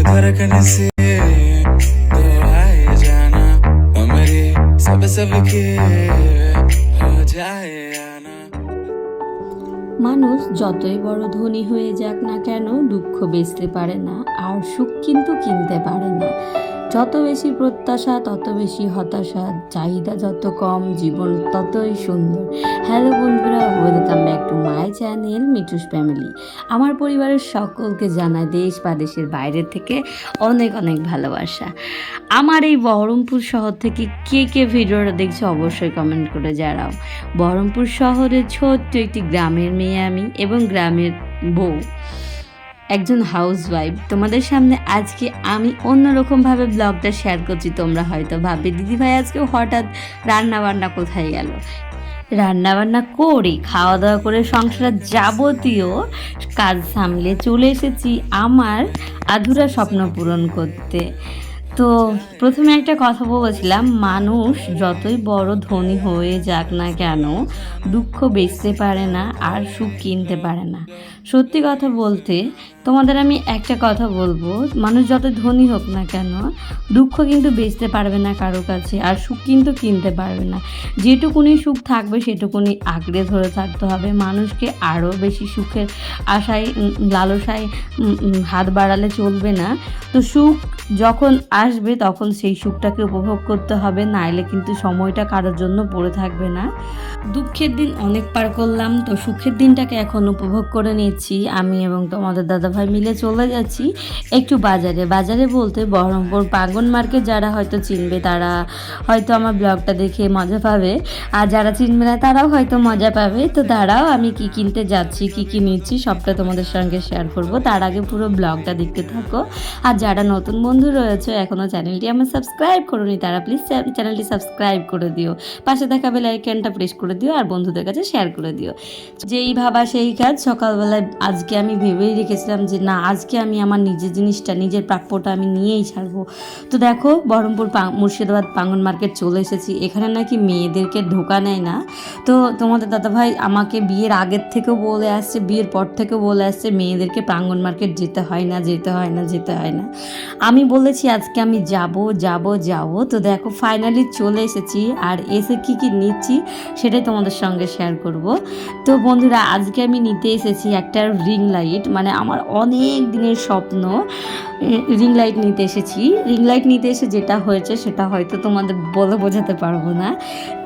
धड़कन से तो आए जाना हमारे सब सबके हो जाए आना। মানুষ যতই বড় ধনী হয়ে যাক না কেন দুঃখ বেচতে পারে না, আর সুখ কিন্তু কিনতে পারে না। যত বেশি প্রত্যাশা তত বেশি হতাশা, চাহিদা যত কম জীবন ততই সুন্দর। হ্যালো বন্ধুরা, welcome back to my channel Mithu's family. আমার পরিবারের সকলকে জানাই দেশ বা দেশের বাইরে থেকে অনেক অনেক ভালোবাসা। আমার এই বহরমপুর শহর থেকে কে কে ভিডিওটা দেখছে অবশ্যই কমেন্ট করে জানাও। বহরমপুর শহরের ছোট্ট একটি গ্রামের মেয়ে আমি, এবং গ্রামের বউ, একজন হাউসওয়াইফ। তোমাদের সামনে আজকে আমি অন্যরকমভাবে ব্লগটা শেয়ার করছি। তোমরা হয়তো ভাববে দিদিভাই আজকে হঠাৎ রান্নাবান্না কোথায় গেল। রান্নাবান্না করে খাওয়া দাওয়া করে সংসারের যাবতীয় কাজ সামলে চলে এসেছি আমার আধুরা স্বপ্ন পূরণ করতে। তো প্রথমে একটা কথা বলেছিলাম, মানুষ যতই বড় ধনী হয়ে যাক না কেন দুঃখ বেচতে পারে না, আর সুখ কিনতে পারে না। সত্যি কথা বলতে তোমাদের আমি একটা কথা বলবো, মানুষ যত ধনী হোক না কেন দুঃখ কিন্তু বেচতে পারবে না কারো কাছে, আর সুখ কিন্তু কিনতে পারবে না। যেটুকুনি সুখ থাকবে সেটুকুনি আঁকড়ে ধরে থাকতে হবে। মানুষকে আরও বেশি সুখের আশায় লালসায় হাত বাড়ালে চলবে না। তো সুখ যখন আসবে তখন সেই সুখটাকে উপভোগ করতে হবে, নাইলে কিন্তু সময়টা কারোর জন্য পড়ে থাকবে না। দুঃখের দিন অনেক পার করলাম, তো সুখের দিনটাকে এখন উপভোগ করে নিচ্ছি। আমি এবং তোমাদের দাদাভাই মিলে চলে যাচ্ছি একটু বাজারে বলতে বহরমপুর প্রাঙ্গণ মার্কেট। যারা হয়তো চিনবে তারা হয়তো আমার ব্লগটা দেখে মজা পাবে, আর যারা চিনবে না তারাও হয়তো মজা পাবে। তো দাঁড়াও, আমি কি কিনতে যাচ্ছি, কি নিচ্ছি সবটা তোমাদের সঙ্গে শেয়ার করব। তার আগে পুরো ব্লগটা দেখতে থাকো। আর যারা নতুন বন্ধু রয়েছে এখনও চ্যানেলটি আমার সাবস্ক্রাইব করোনি, তারা প্লিজ চ্যানেলটি সাবস্ক্রাইব করে দিও, পাশে থাকা বেল আইকনটা প্রেস করে দিও, আর বন্ধুদের কাছে শেয়ার করে দিও। যেই ভাবা সেই কাজ। সকালবেলায় আজকে আমি ভেবেই রেখেছিলাম যে না, আজকে আমি আমার নিজের জিনিসটা, নিজের প্রাপ্যটা আমি নিয়েই ছাড়বো। তো দেখো, বহরমপুর মুর্শিদাবাদ প্রাঙ্গণ মার্কেট চলে এসেছি। এখানে নাকি মেয়েদেরকে ঢোকা নেয় না। তো তোমাদের দাদাভাই আমাকে বিয়ের আগের থেকেও বলে আসছে, বিয়ের পর থেকেও বলে আসছে মেয়েদেরকে প্রাঙ্গণ মার্কেট যেতে হয় না। আমি বলেছি আজকে আমি যাব। তো দেখো ফাইনালি চলে এসেছি, আর এসে কি নিচ্ছি সেটাই তোমাদের সঙ্গে শেয়ার করব। তো বন্ধুরা, আজকে আমি নিতে এসেছি একটা রিং লাইট, মানে আমার অনেক দিনের স্বপ্ন। রিং লাইট নিতে এসেছি। রিং লাইট নিতে এসে যেটা হয়েছে সেটা হয়তো তোমাদের বলে বোঝাতে পারবো না।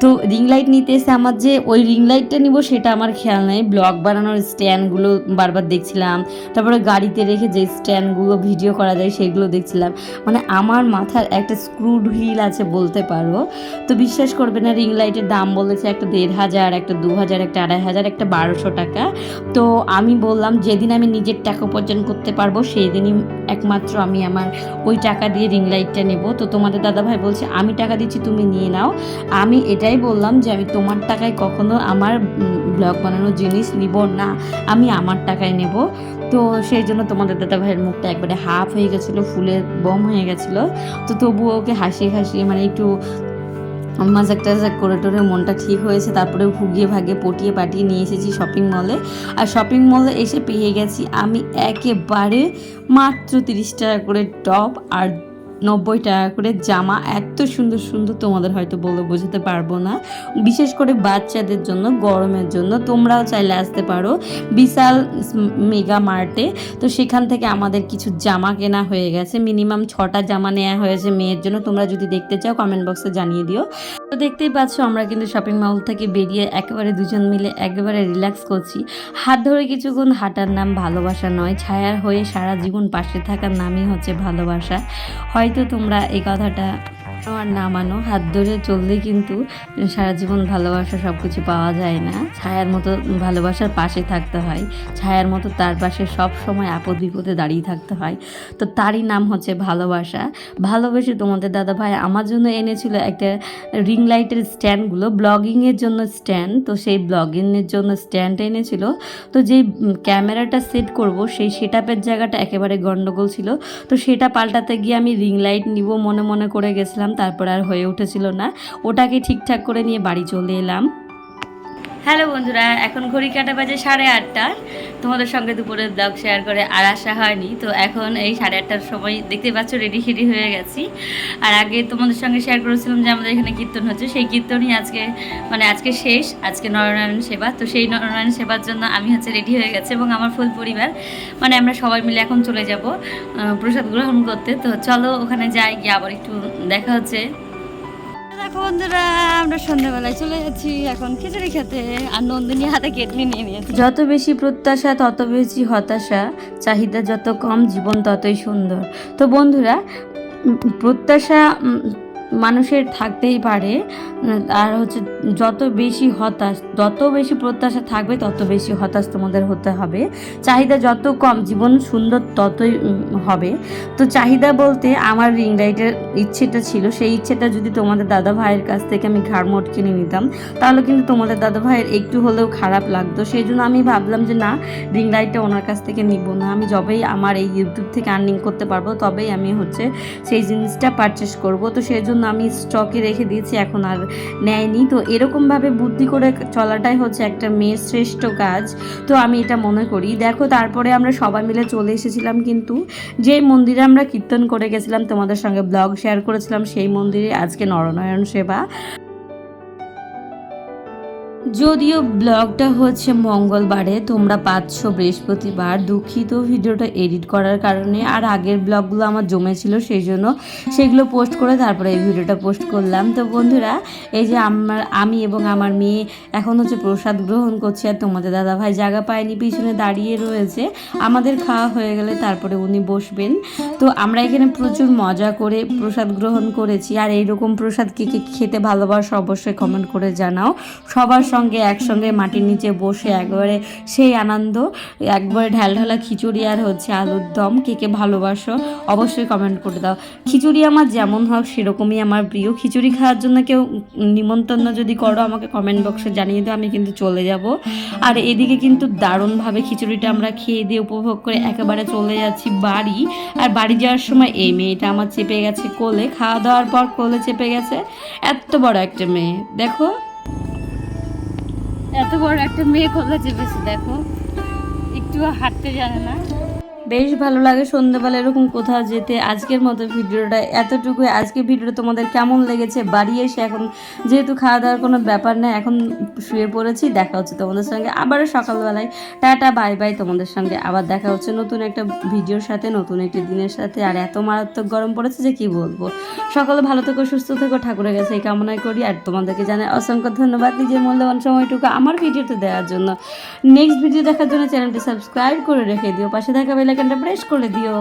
তো রিং লাইট নিতে এসে আমার যে ওই রিং লাইটটা নিব সেটা আমার খেয়াল নেই। ব্লগ বানানোর স্ট্যান্ডগুলো বারবার দেখছিলাম, তারপরে গাড়িতে রেখে যে স্ট্যান্ডগুলো ভিডিও করা যায় সেগুলো দেখছিলাম। মানে আমার মাথার একটা স্ক্রু ঢিল আছে বলতে পারো। তো বিশ্বাস করবে না, রিং লাইটের দাম বলেছে একটা ১,৫০০, একটা ২,০০০, একটা ২,৫০০, একটা ১,২০০ টাকা। তো আমি বললাম যেদিন আমি নিজের টাকা উপার্জন করতে পারবো সেই দিনই একমাত্র আমি আমার ওই টাকা দিয়ে রিং লাইটটা নেব। তো তোমাদের দাদাভাই বলছে আমি টাকা দিচ্ছি তুমি নিয়ে নাও। আমি এটাই বললাম যে আমি তোমার টাকায় কখনো আমার ব্লগ বানানোর জিনিস নিব না, আমি আমার টাকায় নেব। তো সেই জন্য তোমাদের দাদাভাইয়ের মুখটা একবারে হাফ হয়ে গেছিলো, ফুলের বম হয়ে গেছিলো। তো তবুও ওকে হাসিয়ে মানে একটু মজাক টাজাক করে টোরে মনটা ঠিক হয়েছে। তারপরে ভুগিয়ে ভাগে পটিয়ে পাটিয়ে নিয়ে এসেছি শপিং মলে। আর শপিং মলে এসে পেয়ে গেছি আমি একেবারে মাত্র ৩০ টাকা করে টপ আর ৯০ টাকা করে জামা। এত সুন্দর তোমাদের হয়তো বলে বোঝাতে পারবো না। বিশেষ করে বাচ্চাদের জন্য, গরমের জন্য তোমরাও চাইলে আসতে পারো বিশাল মেগা মার্টে। তো সেখান থেকে আমাদের কিছু জামা কেনা হয়ে গেছে, মিনিমাম ৬টা জামা নেওয়া হয়েছে মেয়ের জন্য। তোমরা যদি দেখতে চাও কমেন্ট বক্সে জানিয়ে দিও। তো দেখতেই পাচ্ছ আমরা কিন্তু শপিং মল থেকে বেরিয়ে একেবারে দুজন মিলে একেবারে রিল্যাক্স করছি। হাত ধরে কিছুক্ষণ হাঁটার নাম ভালোবাসা নয়, ছায়ার হয়ে সারা জীবন পাশে থাকার নামই হচ্ছে ভালোবাসা। হয়তো তোমরা এই কথাটা আর না মানো, হাত ধরে চললেই কিন্তু সারা জীবন ভালোবাসা সব কিছু পাওয়া যায় না। ছায়ার মতো ভালোবাসার পাশে থাকতে হয়, ছায়ার মতো তার পাশে সব সময় আপদ বিপদে দাঁড়িয়ে থাকতে হয়। তো তারই নাম হচ্ছে ভালোবাসা। ভালোবেসে তোমাদের দাদাভাই আমার জন্য এনেছিল একটা রিং লাইটের স্ট্যান্ডগুলো, ব্লগিংয়ের জন্য স্ট্যান্ড। তো সেই ব্লগিংয়ের জন্য স্ট্যান্ড এনেছিল। তো যেই ক্যামেরাটা সেট করব সেই সেটআপের জায়গাটা একেবারে গন্ডগোল ছিল। তো সেটা পাল্টাতে গিয়ে আমি রিং লাইট নিব মনে করে গেছিলাম, তারপর আর হয়ে উঠেছিল না। ওটাকে ঠিকঠাক করে নিয়ে বাড়ি চলে এলাম। হ্যালো বন্ধুরা, এখন ঘড়ি কাটা বাজে 8:30। তোমাদের সঙ্গে দুপুরের ব্লগ শেয়ার করে আর আসা হয়নি, তো এখন এই 8:30টার সময় দেখতে পাচ্ছ রেডি হয়ে গেছি। আর আগে তোমাদের সঙ্গে শেয়ার করেছিলাম যে আমাদের এখানে কীর্তন হচ্ছে, সেই কীর্তনই আজকে শেষ, আজকে নরনারায়ণ সেবা। তো সেই নরনারায়ণ সেবার জন্য আমি রেডি হয়ে গেছি এবং আমার ফুল পরিবার, আমরা সবাই মিলে এখন চলে যাব প্রসাদ গ্রহণ করতে। তো চলো ওখানে যাই, গিয়ে আবার একটু দেখা হচ্ছে। দেখো বন্ধুরা, আমরা সন্ধ্যাবেলায় চলে যাচ্ছি এখন খিচুড়ি খেতে, আর নন্দিনী হাতে কেটলি নিয়ে নিয়েছি। যত বেশি প্রত্যাশা তত বেশি হতাশা, চাহিদা যত কম জীবন ততই সুন্দর। তো বন্ধুরা, প্রত্যাশা মানুষের থাকতেই পারে, আর যত বেশি প্রত্যাশা থাকবে তত বেশি হতাশ তোমাদের হতে হবে। চাহিদা যত কম জীবন সুন্দর ততই হবে। তো চাহিদা বলতে আমার রিং লাইটের ইচ্ছেটা ছিল, সেই ইচ্ছেটা যদি তোমাদের দাদা ভাইয়ের কাছ থেকে আমি ঘাড় মোট কিনে নিতাম তাহলে কিন্তু তোমাদের দাদা ভাইয়ের একটু হলেও খারাপ লাগতো। সেই জন্য আমি ভাবলাম যে না, রিং লাইটটা ওনার কাছ থেকে নিব না। আমি যবেই আমার এই ইউটিউব থেকে আর্নিং করতে পারবো তবেই আমি সেই জিনিসটা পারচেস করব। তো সেই জন্য আমি স্টকে রেখে দিয়েছি, এখন আর নেয়নি। তো এরকমভাবে বুদ্ধি করে চলাটাই একটা মেয়ের শ্রেষ্ঠ কাজ, তো আমি এটা মনে করি। দেখো, তারপরে আমরা সবাই মিলে চলে এসেছিলাম কিন্তু যে মন্দিরে আমরা কীর্তন করে গেছিলাম, তোমাদের সঙ্গে ব্লগ শেয়ার করেছিলাম, সেই মন্দিরে আজকে নরনারায়ণ সেবা। যদিও ব্লগটা মঙ্গলবারে, তোমরা পাচ্ছ বৃহস্পতিবার। দুঃখিত ভিডিওটা এডিট করার কারণে, আর আগের ব্লগগুলো আমার জমেছিল, সেই জন্য সেগুলো পোস্ট করে তারপরে এই ভিডিওটা পোস্ট করলাম। তো বন্ধুরা, এই যে আমি এবং আমার মেয়ে এখন প্রসাদ গ্রহণ করছি, আর তোমাদের দাদাভাই জায়গা পায়নি, পিছনে দাঁড়িয়ে রয়েছে। আমাদের খাওয়া হয়ে গেলে তারপরে উনি বসবেন। তো আমরা এখানে প্রচুর মজা করে প্রসাদ গ্রহণ করেছি। আর এইরকম প্রসাদ কে খেতে ভালোবাসো অবশ্যই কমেন্ট করে জানাও। সবার সঙ্গে একসঙ্গে মাটির নিচে বসে একবারে সেই আনন্দ, একবারে ঢালঢালা খিচুড়ি আর আলুর দম। কে ভালোবাসো অবশ্যই কমেন্ট করে দাও। খিচুড়ি আমার যেমন হোক সেরকমই আমার প্রিয়। খিচুড়ি খাওয়ার জন্য কেউ নিমন্ত্রণ যদি করো আমাকে কমেন্ট বক্সে জানিয়ে দাও, আমি কিন্তু চলে যাব। আর এদিকে কিন্তু দারুণভাবে খিচুড়িটা আমরা খেয়ে দিয়ে উপভোগ করে একেবারে চলে যাচ্ছি বাড়ি। আর বাড়ি যাওয়ার সময় এই মেয়েটা আমার চেপে গেছে কোলে, খাওয়া দাওয়ার পর কোলে চেপে গেছে। এত বড় একটা মেয়ে, দেখো এত বড় একটা মেয়ে কোলে চেপেছে, দেখো একটু হাঁটতে জানে না। বেশ ভালো লাগে সন্ধ্যাবেলা এরকম কোথাও যেতে। আজকের মতো ভিডিওটা এতটুকুই। আজকে ভিডিওটা তোমাদের কেমন লেগেছে? বাড়ি এসে এখন যেহেতু খাওয়া দাওয়ার কোনো ব্যাপার নেই, এখন শুয়ে পড়েছি। দেখা হচ্ছে তোমাদের সঙ্গে আবারও সকালবেলায়। Tata bye bye. তোমাদের সঙ্গে আবার দেখা হচ্ছে নতুন একটা ভিডিওর সাথে, নতুন একটি দিনের সাথে। আর এত মারাত্মক গরম পড়েছে যে কি বলবো। সকালে ভালো থেকো, সুস্থ থেকো, ঠাকুরের কাছে এই কামনাই করি। আর তোমাদেরকে জানাই অসংখ্য ধন্যবাদ নিজের মূল্যবান সময়টুকু আমার ভিডিওতে দেওয়ার জন্য। নেক্সট ভিডিও দেখার জন্য চ্যানেলটি সাবস্ক্রাইব করে রেখে দিও, পাশে থাকা বেল আইকনটা প্রেস করে দিও।